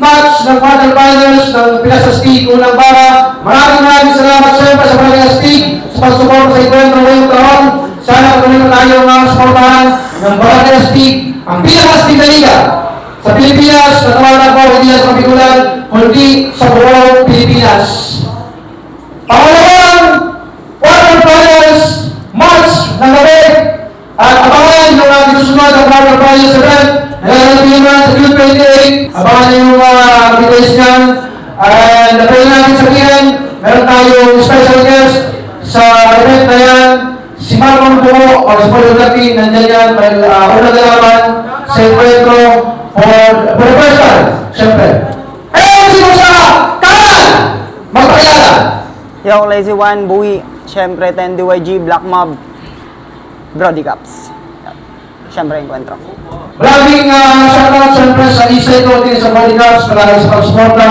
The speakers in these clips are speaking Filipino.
match ng quarterfinals ng Pinas Astig unang bara. Maraming salamat siyempre sa Pinas Astig sa pagsuporta sa ikwentro ngayong taon. Sana patuloy na tayo ng suportahan ng Barangay Astig, ang pinaka-astig na liga sa Pilipinas, na tawanan ko hindi sa kapitulan, kundi sa buong Pilipinas. Pangalawang quarterfinals match ng gabi at abangan yung ating susunod ang quarterfinals event na naman sa June 28. Abangan yung details niyan. And pwede natin sabihin, meron tayong special guest sa event na yan. Si Marlon Buo o si Paulo Gatti, nandiyan yan. Unang dalaman sa encuentro for the first time, siyempre. Ayun, sino sa kanan? Magpakilala. Yo, Lazy One, Bui, siyempre 10DYG, Black Mob, Brody Caps. Siyempre, encuentro. Maraming shoutout siyempre sa isa ito din sa Brody Caps, maraming sa pag-suporta.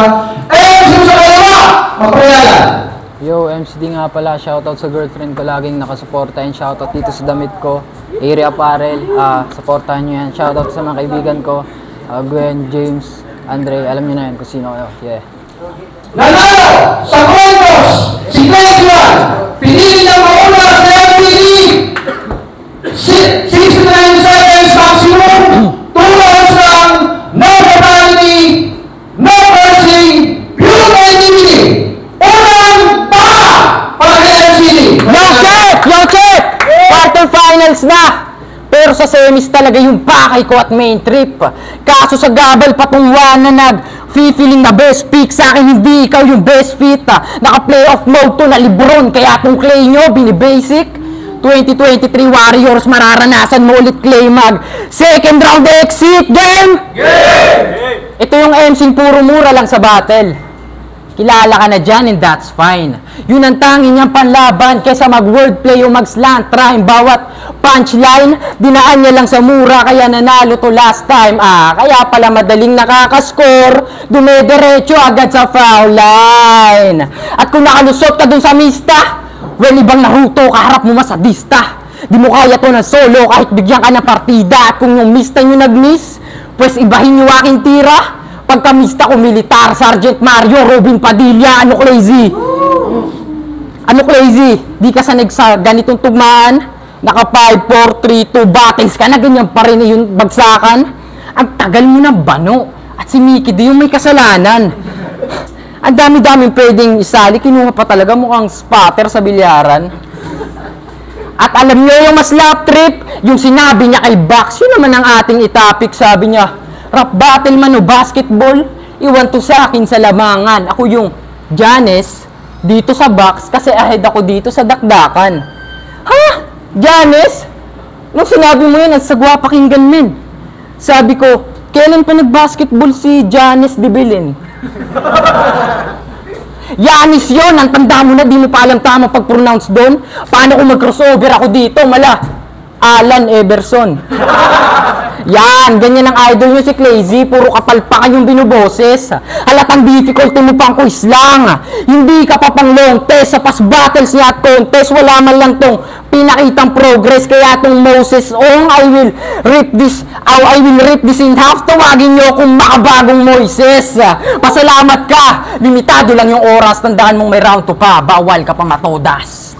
Ayun, sino sa kalawa? Magpakilala. Yo, MCD nga pala, shoutout sa girlfriend ko laging nakasuporta and shoutout dito sa damit ko, Area Apparel, supportahan nyo yan. Shoutout sa mga kaibigan ko, Gwen, James, Andre, alam nyo na yan kung sino kayo. Yeah. Nanalo sa Contos, si Clayton, pinili ng mauna sa MTV, 69 seconds maximum, 2 rounds lang, no fatality, no cursing, pure creativity. Unang para kay MCD. Yo, check! Quarterfinals na! Pero sa semis talaga yung pakay ko at main trip. Kaso sa gabal patungwa na nag-feeling na best pick. Sa akin hindi ikaw yung best fit. Naka-playoff mode to na Lebron. Kaya kung Clay nyo, binibasic. 2023 Warriors, mararanasan mo ulit Clay mag second round exit game! Ito yung MC puro mura lang sa battle. Kilala ka na dyan and that's fine. Yun ang tanging niyang panlaban kesa mag-wordplay o mag-slant rhyme. Bawat punchline, dinaan niya lang sa mura kaya nanalo to last time. Kaya pala madaling nakakascore, dumediretso agad sa foul line. At kung nakalusot ka dun sa mista, well, ibang naruto, kaharap mo masadista. Di mo kaya to ng solo kahit bigyan ka ng partida. At kung yung mista nyo nag-miss, pues ibahin nyo aking tira. Pagkamista ko militar, Sergeant Mario, Robin Padilla, ano crazy? Ano crazy? Di ka sanay sa ganitong tugmaan? Naka 5, 4, 3, 2 battles ka na, ganyan pa rin yung bagsakan. Ang tagal mo na bano. At si Mickey di yung may kasalanan. Ang dami-daming pwedeng isali, kinuha pa talaga mukhang spotter sa bilyaran. At alam nyo yung mas lap trip, yung sinabi niya kay Bax, yun naman ang ating itopic, sabi niya, rap battle man o basketball, iwan to sa akin sa lamangan. Ako yung Giannis dito sa box kasi ahead ako dito sa dakdakan. Ha? Giannis? Nung sinabi mo yun, ang sagwa pakinggan men. Sabi ko, kailan pa nag-basketball si Giannis de Belen? Giannis yun, ang tanda mo na, di mo pa alam tama pag-pronounce doon. Paano kung mag-crossover ako dito? Mala, Alan Everson. Yan, ganyan ang idol nyo si Clayzy, puro kapalpakan yung binuboses. Halatang difficulty mo pang quiz lang. Hindi ka pa pang long test sa past battles niya at contest. Wala man lang tong pinakitang progress. Kaya tong Moses, I will rip this in half. Tawagin nyo kung makabagong Moises. Pasalamat ka, limitado lang yung oras. Tandaan mong may round 2 pa, bawal ka pa matodas.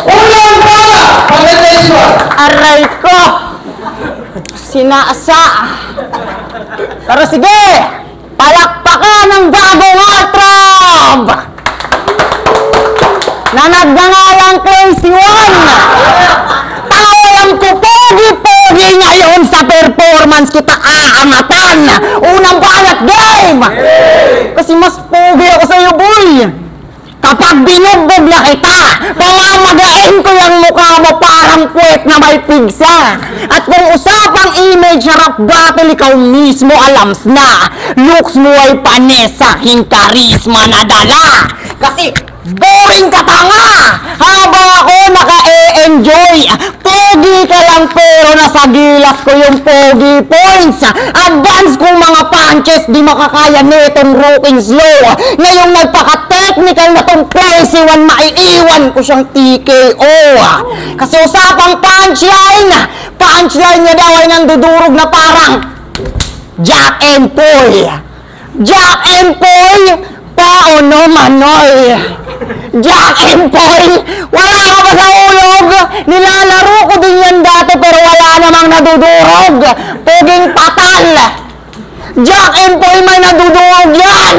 Unang para! Pagkateswa! Aray ko! Sinasa! Pero sige! Palakpakan ng bagong atrab! Na nagngangalang Crazy One! Alam ko, pogi-pogi ngayon sa performance kita aangatan! Unang banat game! Kasi mas pogi ako sa'yo, boy! Kapag binugbog na kita, pamamagain ko yung mukha mo parang puwet na may pigsa. At kung usapang image na rap battle, ikaw mismo alams na. Looks mo ay panes sa aking karisma na dala. Kasi boring ka tanga, habang ako naka-e-enjoy. Pogi ka lang pero nasa gilas ko yung pogi points. Advance kong mga punches, di makakaya netong rooking slow. Ngayong nagpaka-technical na tong Crazy One, maiiwan ko siyang TKO. Kasi usapang punchline niya daw ay nandudurog na parang Jack and Paul. Jack and Poy, paano manoy? Jack and Poy, wala ka ba sa ulog? Nilalaro ko din yan dati pero wala namang nadudurog. Puging patal. Jack and Poy, may nadudurog yan.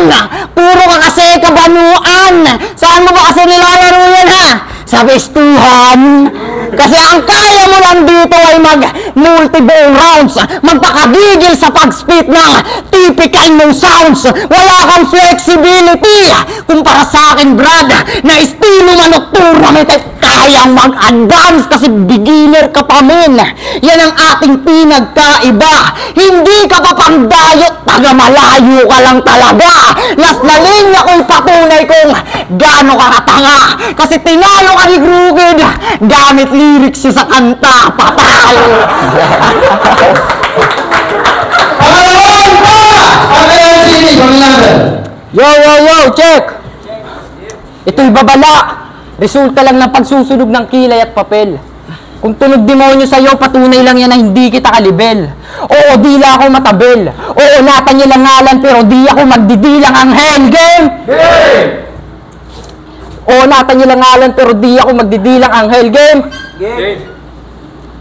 Puro ka kasi kabanuan. Saan mo ba kasi nilalaro yan ha? Sa bestuhan. Kasi ang kaya mo lang dito ay mag-multi-ball rounds. Magpakagigil sa pag-spit ng typical mong sounds. Wala kang flexibility. Kumpara sa akin, Brad, na estilo manok tournament ay kayang mag-advance kasi beginner ka pa min. Yan ang ating pinagkaiba. Hindi ka pa pang-dayot, taga-malayo ka lang talaga. Last na linya ko'y patunay kung gaano ka katanga. Kasi tinalo ka ni Grugid gamit lyrics siya sa kanta, patal. Pangalawan pa! Ang LCD, pangalawan. Yo, check! Ito'y babala. Resulta lang ng pagsusunog ng kilay at papel. Kung tunog demonyo sa'yo, patunay lang yan na hindi kita kalibel. Oo, dila ako matabel. Oo, natan niya lang ngalan, pero di ako magdidilang anghel. Game! Game! Oo, natan niya lang ngalan, pero di ako magdidilang anghel. Game! Game!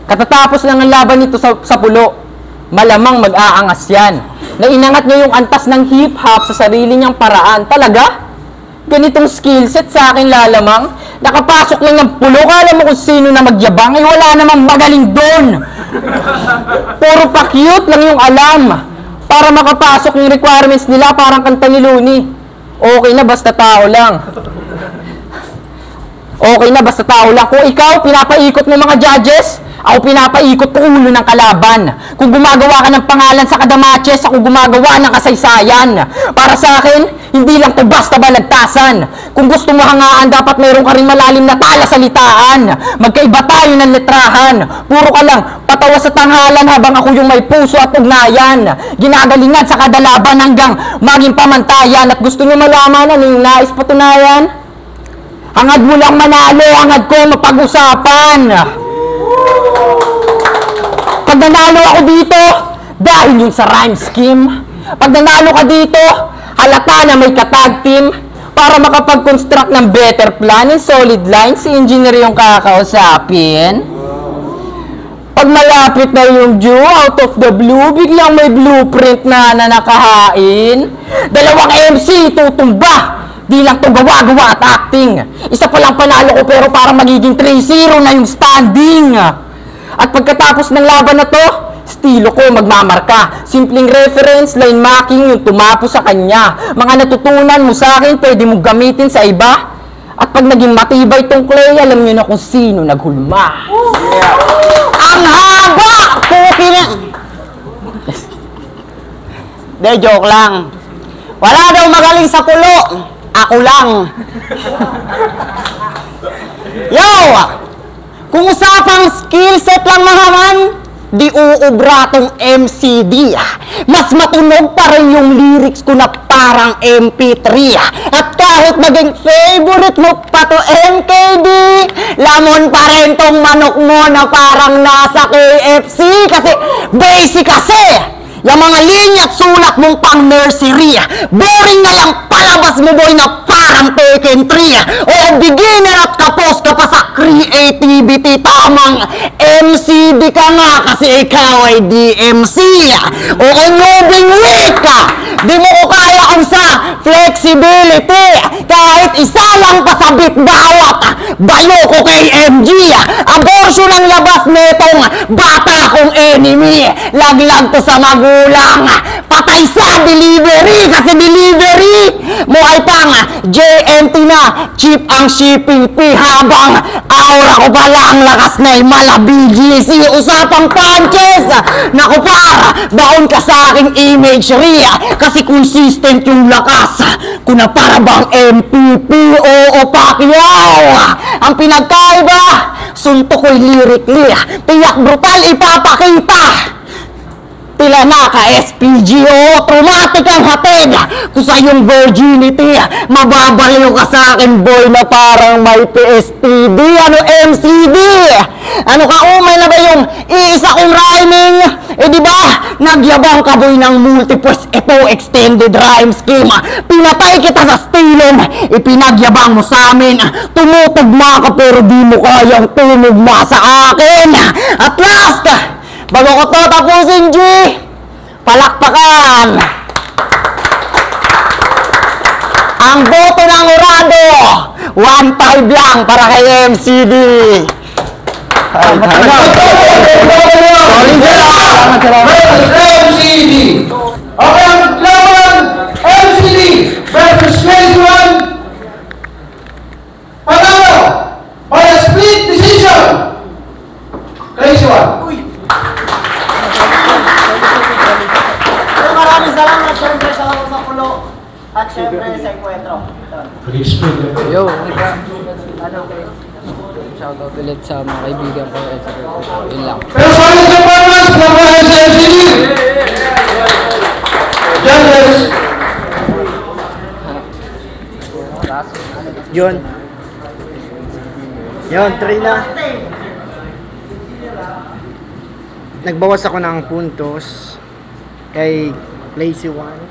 Katatapos lang ang laban nito sa pulo. Malamang mag-aangas yan. Nainangat niya yung antas ng hip-hop sa sarili niyang paraan. Talaga? Ganitong skillset sa akin lalamang. Nakapasok lang ng pulo. Kala mo kung sino na magyabang. Ay wala namang magaling doon. Puro pa cute lang yung alam. Para makapasok yung requirements nila parang kanta ni Looney. Okay na basta tao lang. Okay na basta tao lang. Kung ikaw pinapaikot ng mga judges, ako pinapaikot ko ulo ng kalaban. Kung gumagawa ka ng pangalan sa kada matches, ako gumagawa ng kasaysayan. Para sa akin, hindi lang to basta balagtasan. Kung gusto mo hangaan, dapat mayroon ka rin malalim na talasalitaan. Magkaiba tayo ng letrahan. Puro ka lang patawa sa tanghalan habang ako yung may puso at ugnayan. Ginagalingan sa kada laban hanggang maging pamantayan. At gusto nyo malaman ano yung nais patunayan? Hangad mo lang manalo, hangad ko mapag-usapan. Pag nanalo ako dito, dahil yun sa rhyme scheme. Pag nanalo ka dito, halata na may katag team. Para makapag-construct ng better plan and solid line, si engineer yung kakausapin. Pag malapit na yung due, out of the blue, biglang may blueprint na nakahain. Dalawang MC tutumba. Di lang to gawa-gawa at acting. Isa pa lang panalo ko pero parang magiging 3-0 na yung standing. At pagkatapos ng laban na to, estilo ko magmamarka. Simpleng reference, line marking yung tumapo sa kanya. Mga natutunan mo sa akin, pwede mo gamitin sa iba. At pag naging matibay tong clay, alam nyo na kung sino naghulma. Ang haba! De, joke lang. Wala daw magaling sa pulo. Ako lang. Yo! Kung usapang skillset lang mga man, di uubra tong MCD. Mas matunog pa rin yung lyrics ko na parang MP3. At kahit maging favorite mo pa to MKD, lamon pa rin tong manok mo na parang nasa KFC. Kasi basic kasi. Yung mga linya at sulat mong pang nursery, boring na lang palabas mo boy na parang Tekken 3. O beginner at kapos ka pa sa creativity, tamang MCD ka nga kasi ikaw ay DMC. O moving weak ka, di mo ko kaya kung sa flexibility. Kahit isa lang pasabit bawat bayo ko kay MG. Abortion ang labas netong bata kong enemy. Laglag to sa magulang. Patay sa delivery kasi delivery mo ay pang JNT na cheap ang shipping fee habang aura ko pala ang lakas na mala BGC. Usapang punches. Naku par, baon ka sa aking imagery kasi consistent yung lakas. Kuna para bang MVP o Pacquiao. Ang pinagkaiba, suntok ko'y lyrically. Tiyak brutal ipapakita. Tila naka-SPGO, traumatic ang hatid. Kung sa iyong virginity, mababaliw ka sa akin boy na parang may PSTD. Ano MCD? Ano ka, umay na ba yung iisa kong rhyming? Eh di ba, nagyabang ka boy ng multiples ito extended rhyme scheme. Pinatay kita sa stilong, ipinagyabang mo sa amin. Tumutugma ka pero di mo kayang tumugma sa akin. At last, bago ko to tapusin, G, palakpakan ang boto ng Urado. 1-5 lang para kay MCD. MCD. Okay, ang laban MCD versus Crazy One. Panalo by a split decision. Crazy One. Maraming salamat syempre sa pulo at syempre sa enkwentro. Yo, shoutout ulit sa mga kaibigan ko. Yun lang. Pero solid performance from MCD. Judges. Yun, 3 na. Nagbawas ako ng puntos kay Lazy One,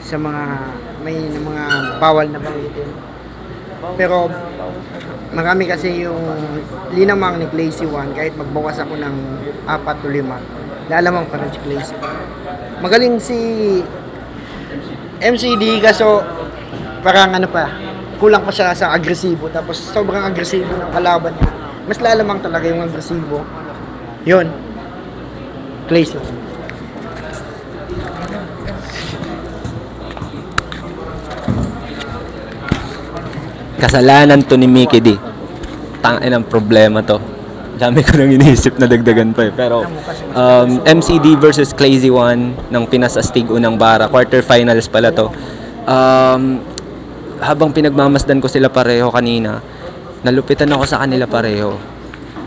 sa mga mga bawal na banggitin. Pero marami kasi yung linamang ni Lazy One, kahit magbawas ako ng 4 o 5, lalamang pa rin si Lazy. Magaling si MCD kaso parang kulang pa siya sa agresibo, tapos sobrang agresibo ng kalaban niya. Mas lalamang talaga yung agresibo. Yun, Lazy. Kasalanan to ni Mickey D. Tangin ang problema to. Dami ko nang iniisip na dagdagan pa eh. Pero MCD versus Crazy One ng Pinas Astig unang bara. Quarterfinals pala to. Habang pinagmamasdan ko sila pareho kanina, nalupitan ako sa kanila pareho.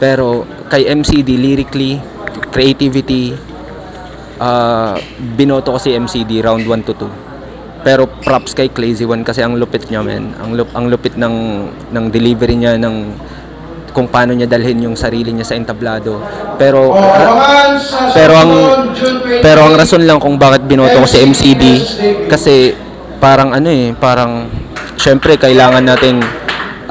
Pero kay MCD, lyrically, creativity, binoto ko si MCD round 1 to 2. Pero props kay Crazy One kasi ang lupit niya, men. Ang lupit ng delivery niya, ng kung paano niya dalhin yung sarili niya sa entablado. Pero ang rason lang kung bakit binoto ko si MCD kasi parang parang syempre kailangan natin,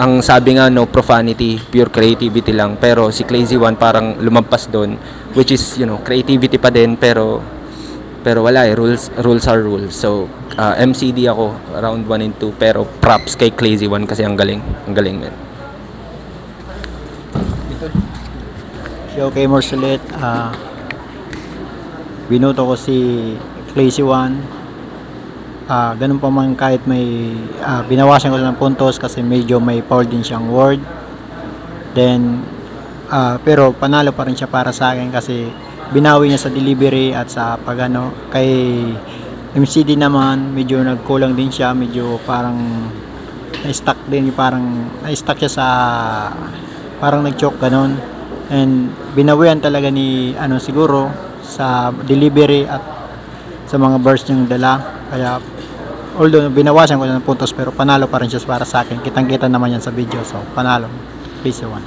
ang sabi nga no profanity, pure creativity lang. Pero si Crazy One parang lumampas doon, which is creativity pa din pero wala rules are rules. So MCD ako round 1 and 2, pero props kay Crazy One kasi ang galing men. Okay, more ulit. Binoto ko si Crazy One. Ganun pa man, kahit may binawasan ko ng puntos kasi medyo may foul din siyang word. Then pero panalo pa rin siya para sa akin kasi binawi niya sa delivery at sa pagano. Kay MCD naman medyo nagkulang din siya, medyo parang na-stuck din, parang na-stuck siya sa parang nag-choke ganon. And binawian talaga ni siguro sa delivery at sa mga burst niyang dala. Kaya although binawasan ko ng puntos pero panalo pa rin siya para sa akin. Kitang-kita naman yan sa video. So panalo, Crazy One.